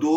2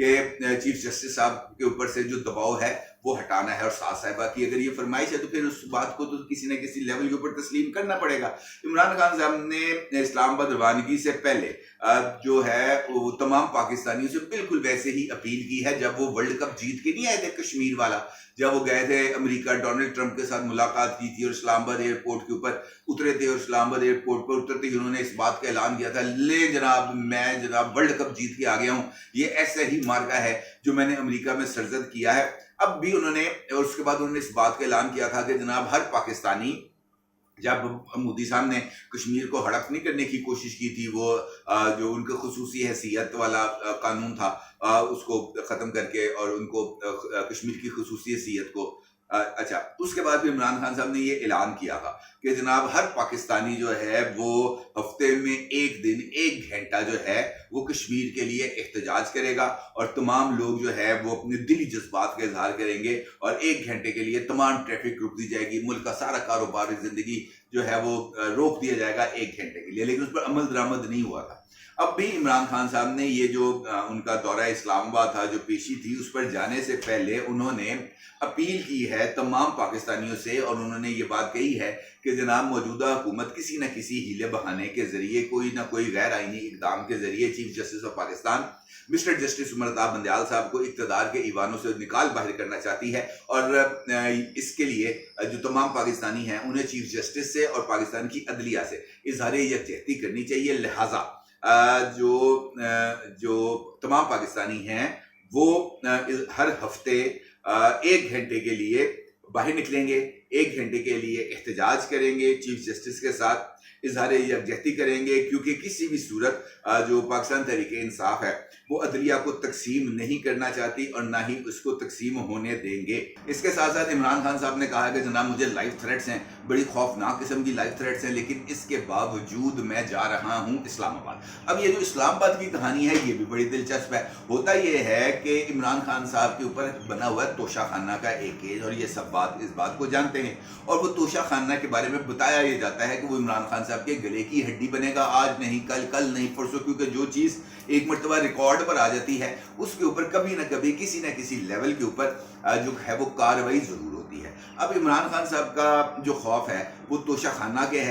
کہ chief justice صاحب کے اوپر سے جو دباؤ ہے وہ ہٹانا ہے اور ساتھ صاحبہ کی اگر یہ فرمائش ہے تو پھر اس بات کو تو کسی نہ کسی لیول کے اوپر تسلیم کرنا پڑے گا۔ عمران خان صاحب نے اسلام آباد روانگی سے پہلے جو ہے وہ تمام پاکستانیوں سے بالکل ویسے ہی اپیل کی ہے جب وہ ورلڈ کپ جیت کے نہیں آئے تھے کشمیر والا، جب وہ گئے تھے امریکہ ڈونلڈ ٹرمپ کے ساتھ ملاقات کی تھی اور اسلام آباد ایئرپورٹ کے اوپر اترے تھے، اور اسلام آباد ایئرپورٹ پر اترتے ہی انہوں نے اس بات کا اعلان کیا تھا، لے جناب میں جناب ورلڈ کپ جیت کے آ گیا ہوں، یہ ایسا ہی مارکا ہے جو میں نے امریکہ میں سرزد کیا ہے۔ اب بھی انہوں نے، اور اس کے بعد انہوں نے اس بات کا اعلان کیا تھا کہ جناب ہر پاکستانی، جب مودی صاحب نے کشمیر کو ہڑپ نہیں کرنے کی کوشش کی تھی، وہ جو ان کے خصوصی حیثیت والا قانون تھا اس کو ختم کر کے اور ان کو کشمیر کی خصوصی حیثیت کو اچھا اس کے بعد بھی عمران خان صاحب نے یہ اعلان کیا تھا کہ جناب ہر پاکستانی جو ہے وہ ہفتے میں ایک دن 1 گھنٹہ جو ہے وہ کشمیر کے لیے احتجاج کرے گا، اور تمام لوگ جو ہے وہ اپنے دلی جذبات کا اظہار کریں گے، اور 1 گھنٹے کے لیے تمام ٹریفک روک دی جائے گی، ملک کا سارا کاروبار زندگی جو ہے وہ روک دیا جائے گا 1 گھنٹے کے لیے، لیکن اس پر عمل درآمد نہیں ہوا تھا۔ اب بھی عمران خان صاحب نے یہ جو ان کا دورہ اسلام آباد تھا، جو پیشی تھی، اس پر جانے سے پہلے انہوں نے اپیل کی ہے تمام پاکستانیوں سے، اور انہوں نے یہ بات کہی ہے کہ جناب موجودہ حکومت کسی نہ کسی ہیلے بہانے کے ذریعے، کوئی نہ کوئی غیر آئینی اقدام کے ذریعے chief justice of Pakistan mister justice Umar Altaf Bandial صاحب کو اقتدار کے ایوانوں سے نکال باہر کرنا چاہتی ہے، اور اس کے لیے جو تمام پاکستانی ہیں انہیں چیف جسٹس سے اور پاکستان کی عدلیہ سے اظہار یکجہتی کرنی چاہیے، لہٰذا جو تمام پاکستانی ہیں وہ ہر ہفتے 1 گھنٹے کے لیے باہر نکلیں گے، 1 گھنٹے کے لیے احتجاج کریں گے، چیف جسٹس کے ساتھ اظہار یکجہتی کریں گے، کیونکہ کسی بھی صورت جو پاکستان تحریک انصاف ہے وہ عدلیہ کو تقسیم نہیں کرنا چاہتی اور نہ ہی اس کو تقسیم ہونے دیں گے۔ اس کے ساتھ ساتھ عمران خان صاحب نے کہا کہ جناب مجھے لائف تھریٹس ہیں، بڑی خوفناک قسم کی لائف تھریٹس ہیں، لیکن اس کے باوجود میں جا رہا ہوں اسلام آباد۔ اب یہ جو اسلام آباد کی کہانی ہے یہ بھی بڑی دلچسپ ہے۔ ہوتا یہ ہے کہ عمران خان صاحب کے اوپر بنا ہوا ہے توشہ خانہ کا ایک کیس، اور یہ سب اس بات کو جانتے ہیں، اور وہ توشہ خانہ کے بارے میں بتایا یہ جاتا ہے کہ وہ عمران خان صاحب کے گلے کی ہڈی بنے گا، آج نہیں کل نہیں پرسوں، کیونکہ جو چیز ایک مرتبہ ریکارڈ پر آ جاتی ہے اس کے اوپر کبھی نہ کبھی کسی نہ کسی لیول کے اوپر جو ہے وہ کارروائی ضرور ہوتی ہے۔ اب عمران خان صاحب کا جو خوف ہے وہ توشہ خانہ کے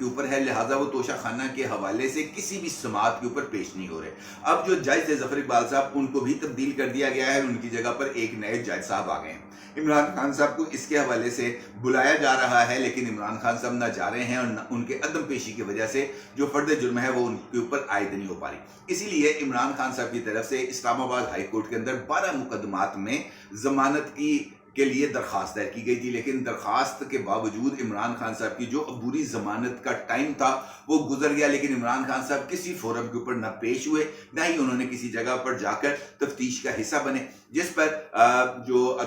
اوپر ہے، لہٰذا وہ توشہ خانہ کے حوالے سے کسی بھی سماعت کے اوپر پیش نہیں ہو رہے۔ اب جو جج تھے ظفر اقبال صاحب ان کو بھی تبدیل کر دیا گیا ہے، ان کی جگہ پر ایک نئے جج صاحب آ گئے ہیں۔ عمران خان صاحب کو اس کے حوالے سے بلایا جا رہا ہے، لیکن عمران خان صاحب نہ جا رہے ہیں، اور ان کے عدم پیشی کی وجہ سے جو فرد جرم ہے وہ ان کے اوپر عائد نہیں ہو پا رہی۔ اسی لیے عمران خان صاحب کی طرف سے اسلام آباد ہائی کورٹ کے اندر 12 مقدمات میں ضمانت کے لیے درخواست دائر کی گئی تھی، لیکن درخواست کے باوجود عمران خان صاحب کی جو عبوری ضمانت کا ٹائم تھا وہ گزر گیا، لیکن عمران خان صاحب کسی فورم کے اوپر نہ پیش ہوئے، نہ ہی انہوں نے کسی جگہ پر جا کر تفتیش کا حصہ بنے، جس پر جو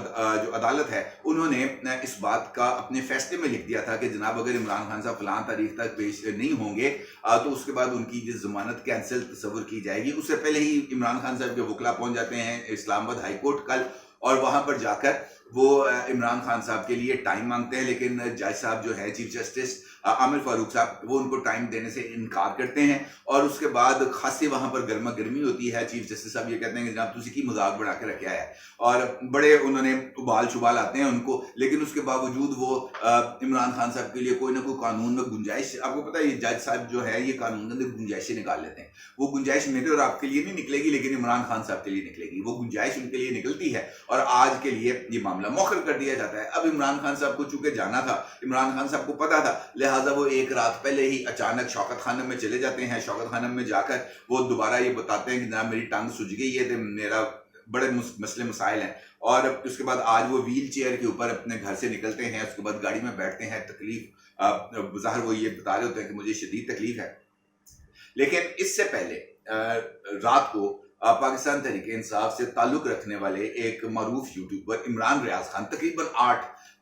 عدالت ہے انہوں نے اس بات کا اپنے فیصلے میں لکھ دیا تھا کہ جناب اگر عمران خان صاحب فلاں تاریخ تک پیش نہیں ہوں گے تو اس کے بعد ان کی ضمانت کینسل تصور کی جائے گی۔ اس سے پہلے ہی عمران خان صاحب کے وکلا پہنچ جاتے ہیں اسلام آباد ہائی کورٹ کل، اور وہاں پر جا کر وہ عمران خان صاحب کے لیے ٹائم مانگتے ہیں، لیکن جج صاحب جو ہے چیف جسٹس عامر فاروق صاحب وہ ان کو ٹائم دینے سے انکار کرتے ہیں، اور اس کے بعد خاصی وہاں پر گرما گرمی ہوتی ہے۔ چیف جسٹس صاحب یہ کہتے ہیں کہ جناب تسی کی مذاق بنا کے رکھا ہے، اور بڑے انہوں نے ابال چھبال آتے ہیں ان کو، لیکن اس کے باوجود وہ عمران خان صاحب کے لیے کوئی نہ کوئی قانون میں گنجائش، آپ کو پتہ ہے یہ جج صاحب جو ہے یہ قانون کے اندر گنجائشیں نکال لیتے ہیں، وہ گنجائش میرے اور آپ کے لیے نہیں نکلے گی لیکن عمران خان صاحب کے لیے نکلے گی، وہ گنجائش ان کے لیے نکلتی ہے، اور آج کے لیے یہ معاملہ مؤخر کر دیا جاتا ہے۔ اب عمران خان صاحب کو چونکہ جانا تھا، عمران خان صاحب کو پتا تھا، لہٰذا وہ ایک رات پہلے ہی اچانک شوکت خانم میں چلے جاتے ہیں۔ شوکت خانم میں جا کر وہ دوبارہ یہ بتاتے ہیں کہ جناب میری ٹانگ سج گئی ہے، میرا بڑے مسئلے مسائل ہیں، اور اس کے بعد آج وہ ویل چیئر کے اوپر اپنے گھر سے نکلتے ہیں، اس کے بعد گاڑی میں بیٹھتے ہیں، تکلیف بظاہر وہ یہ بتا رہے ہوتے ہیں کہ مجھے شدید تکلیف ہے، لیکن اس سے پہلے رات کو پاکستان تحریک انصاف سے تعلق رکھنے والے ایک معروف یوٹیوبر عمران ریاض خان تقریباً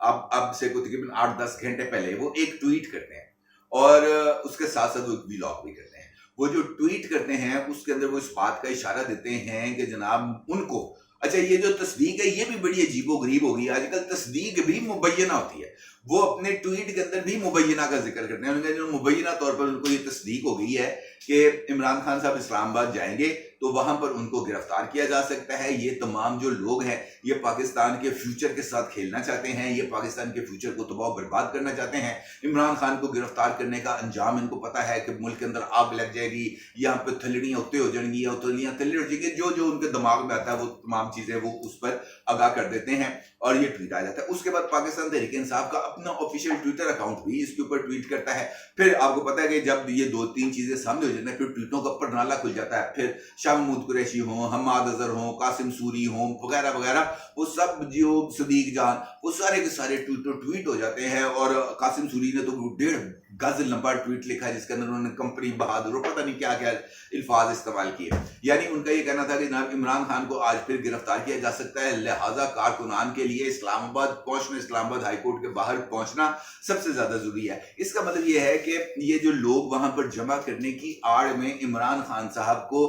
8-10 گھنٹے پہلے وہ ایک ٹویٹ کرتے ہیں، اور اس کے ساتھ ساتھ وہ ایک ویلاگ بھی کرتے ہیں۔ وہ جو ٹویٹ کرتے ہیں اس کے اندر وہ اس بات کا اشارہ دیتے ہیں کہ جناب ان کو اچھا یہ جو تصدیق ہے یہ بھی بڑی عجیب و غریب ہوگی، آج کل تصدیق بھی مبینہ ہوتی ہے، وہ اپنے ٹویٹ کے اندر بھی مبینہ کا ذکر کرتے ہیں، ان کا جو مبینہ طور پر ان کو یہ تصدیق ہو گئی ہے کہ عمران خان صاحب اسلام آباد جائیں گے تو وہاں پر ان کو گرفتار کیا جا سکتا ہے. یہ تمام جو لوگ ہیں یہ پاکستان کے فیوچر کے ساتھ کھیلنا چاہتے ہیں, یہ پاکستان کے فیوچر کو تباہ و برباد کرنا چاہتے ہیں. عمران خان کو گرفتار کرنے کا انجام ان کو پتا ہے کہ ملک کے اندر آگ لگ جائے گی, یہاں پہ تھلڑیاں اتنے ہو جائیں گی, یا تھلیاں تھلڑ ہو جائیں گی, جو ان کے دماغ میں آتا ہے وہ تمام چیزیں وہ اس پر آگاہ کر دیتے ہیں اور یہ ٹویٹ آ جاتا ہے. اس کے بعد پاکستان تحریک انصاف کا اپنا آفیشیل ٹویٹر اکاؤنٹ بھی اس کے اوپر ٹویٹ کرتا ہے. پھر آپ کو پتا ہے کہ جب یہ 2-3 چیزیں سامنے ہو جاتی ہیں پھر ٹویٹوں کا اوپر نالا کھل جاتا ہے. پھر شاہ محمود قریشی ہوں, حماد اظہر ہوں, قاسم سوری ہوں وغیرہ وغیرہ, وہ سب جو صدیق جان, وہ سارے کے سارے ٹویٹ ہو جاتے ہیں. اور قاسم سوری نے تو 1.5 گز لمبا ٹویٹ لکھا جس کے اندر انہوں نے کمپنی بہادر اور پتہ نہیں کیا کیا الفاظ استعمال کیے. یعنی ان کا یہ کہنا تھا کہ جناب عمران خان کو آج پھر گرفتار کیا جا سکتا ہے, لہٰذا کارکنان کے لیے اسلام آباد پہنچنا, اسلام آباد ہائی کورٹ کے باہر پہنچنا سب سے زیادہ ضروری ہے. اس کا مطلب یہ ہے کہ یہ جو لوگ وہاں پر جمع کرنے کی آڑ میں عمران خان صاحب کو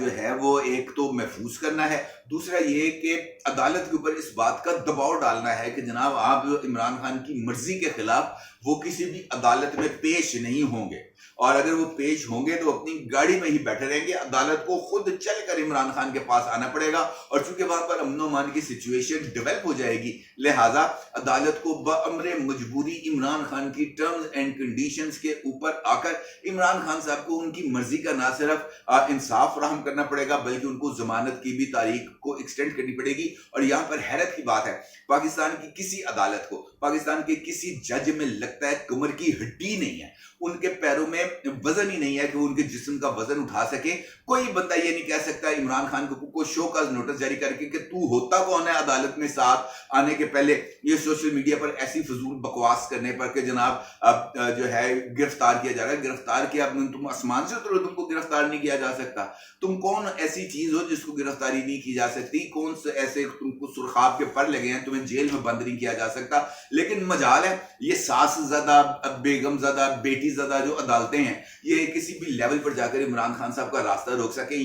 جو ہے وہ ایک تو محفوظ کرنا ہے, دوسرا یہ کہ عدالت کے اوپر اس بات کا دباؤ ڈالنا ہے کہ جناب آپ عمران خان کی مرضی کے خلاف وہ کسی بھی عدالت میں پیش نہیں ہوں گے, اور اگر وہ پیش ہوں گے تو اپنی گاڑی میں ہی بیٹھے رہیں گے. عدالت کو خود چل کر عمران خان کے پاس آنا پڑے گا, اور چونکہ وہاں پر امن و امان کی سچویشن ڈیولپ ہو جائے گی, لہٰذا عدالت کو بامر مجبوری عمران خان کی ٹرمز اینڈ کنڈیشنز کے اوپر آ کر عمران خان صاحب کو ان کی مرضی کا نہ صرف انصاف فراہم کرنا پڑے گا بلکہ ان کو ضمانت کی بھی تاریخ کو ایکسٹینڈ کرنی پڑے گی. اور یہاں پر حیرت کی بات ہے, پاکستان کی کسی عدالت کو, پاکستان کے کسی جج میں لگتا ہے کمر کی ہڈی نہیں ہے, ان کے پیروں میں وزن ہی نہیں ہے کہ وہ ان کے جسم کا وزن اٹھا سکے. کوئی بندہ یہ نہیں کہہ سکتا عمران خان کو شو کاز نوٹس جاری کر کے کہ تو ہوتا کون ہے عدالت میں ساتھ آنے کے پہلے یہ سوشل میڈیا پر ایسی فضول بکواس کرنے پر کہ جناب اب جو ہے گرفتار کیا جا رہا ہے. گرفتار کیا, تم آسمان سے اترو, تم کو گرفتار نہیں کیا جا سکتا. تم کون ایسی چیز ہو جس کو گرفتاری نہیں کی جا سکتی؟ کون سے ایسے تم کو سرخاب کے پر لگے ہیں, تمہیں جیل میں بند نہیں کیا جا سکتا؟ لیکن مجال ہے یہ ساس زدہ, بیگم زدہ, بیٹی زدہ جو عدالتیں ہیں یہ کسی بھی لیول پر جا کر عمران خان صاحب کا راستہ روک سکیں.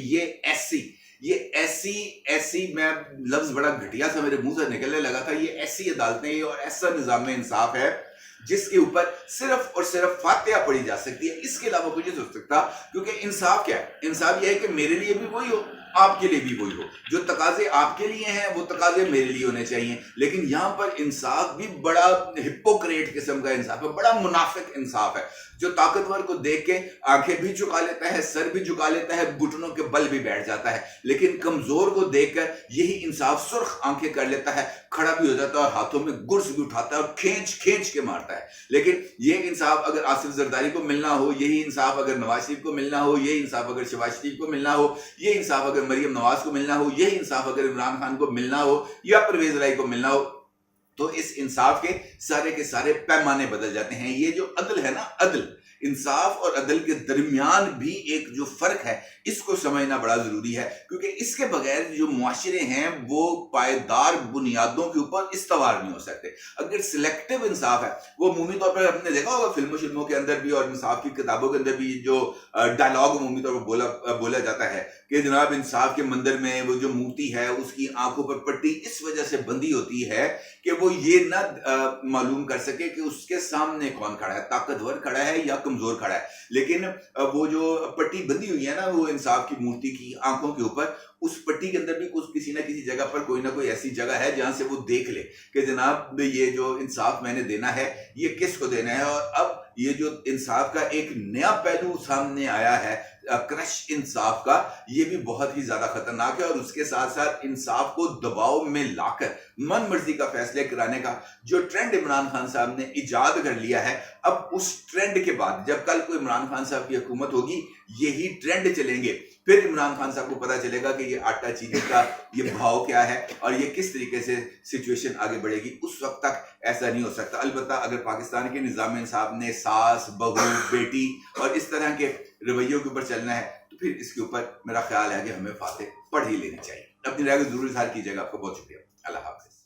یہ ایسی میں لفظ بڑا گھٹیا سا میرے منہ سے نکلنے لگا تھا, یہ ایسی عدالتیں اور ایسا نظام انصاف ہے جس کے اوپر صرف اور صرف فاتحہ پڑھی جا سکتی ہے. اس کے علاوہ کچھ نہیں سوچ سکتا, کیونکہ انصاف کیا ہے؟ انصاف یہ ہے کہ میرے لیے بھی وہی ہو, آپ کے لیے بھی وہی ہو. جو تقاضے آپ کے لیے ہیں وہ تقاضے میرے لیے ہونے چاہیے. لیکن یہاں پر انصاف بھی بڑا ہپوکریٹ قسم کا انصاف ہے, بڑا منافق انصاف ہے, جو طاقتور کو دیکھ کے آنکھیں بھی جھکا لیتا ہے, سر بھی جھکا لیتا ہے, گھٹنوں کے بل بھی بیٹھ جاتا ہے, لیکن کمزور کو دیکھ کر یہی انصاف سرخ آنکھیں کر لیتا ہے, کھڑا بھی ہو جاتا ہے اور ہاتھوں میں گرز بھی اٹھاتا ہے اور کھینچ کے مارتا ہے. لیکن یہ انصاف اگر آصف زرداری کو ملنا ہو, یہی انصاف اگر نواز شریف کو ملنا ہو, یہی انصاف اگر شہباز شریف کو ملنا ہو, یہ انصاف اگر مریم نواز کو ملنا ہو, یہی انصاف اگر عمران خان کو ملنا ہو یا پرویز رائی کو ملنا ہو, تو اس انصاف کے سارے پیمانے بدل جاتے ہیں. یہ جو عدل ہے نا, عدل, انصاف اور عدل کے درمیان بھی ایک جو فرق ہے اس کو سمجھنا بڑا ضروری ہے, کیونکہ اس کے بغیر جو معاشرے ہیں وہ پائیدار بنیادوں کے اوپر استوار نہیں ہو سکتے. اگر سلیکٹو انصاف ہے, وہ عمومی طور پر ہم نے دیکھا ہوگا فلموں شلموں کے اندر بھی اور انصاف کی کتابوں کے اندر بھی جو ڈائلاگ عمومی طور پر بولا جاتا ہے کہ جناب انصاف کے مندر میں وہ جو مورتی ہے اس کی آنکھوں پر پٹی اس وجہ سے بندھی ہوتی ہے کہ وہ یہ نہ معلوم کر سکے کہ اس کے سامنے کون کھڑا ہے, طاقتور کھڑا ہے یا کمزور کھڑا ہے. لیکن وہ جو پٹی بندھی ہوئی ہے نا وہ انصاف کی مورتی کی آنکھوں کے اوپر, اس پٹی کے اندر بھی کسی نہ کسی جگہ پر کوئی نہ کوئی ایسی جگہ ہے جہاں سے وہ دیکھ لے کہ جناب یہ جو انصاف میں نے دینا ہے یہ کس کو دینا ہے. اور اب یہ جو انصاف کا ایک نیا پہلو سامنے آیا ہے, کرش انصاف کا, یہ بھی بہت ہی زیادہ خطرناک ہے. اور اس کے ساتھ ساتھ انصاف کو دباؤ میں لا کر من مرضی کا فیصلے کرانے کا جو ٹرینڈ عمران خان صاحب نے ایجاد کر لیا ہے, اب اس ٹرینڈ کے بعد جب کل کو عمران خان صاحب کی حکومت ہوگی یہی ٹرینڈ چلیں گے. پھر عمران خان صاحب کو پتا چلے گا کہ یہ آٹا چینی کا یہ بھاؤ کیا ہے اور یہ کس طریقے سے سچویشن آگے بڑھے گی. اس وقت تک ایسا نہیں ہو سکتا. البتہ اگر پاکستان کے نظام انصاف نے ساس, بہو, بیٹی اور اس طرح کے رویوں کے اوپر چلنا ہے تو پھر اس کے اوپر میرا خیال ہے کہ ہمیں فاتح پڑھ ہی لینی چاہیے. اپنی رائے کو ضرور اظہار کیجیے گا. آپ کو بہت شکریہ. اللہ حافظ.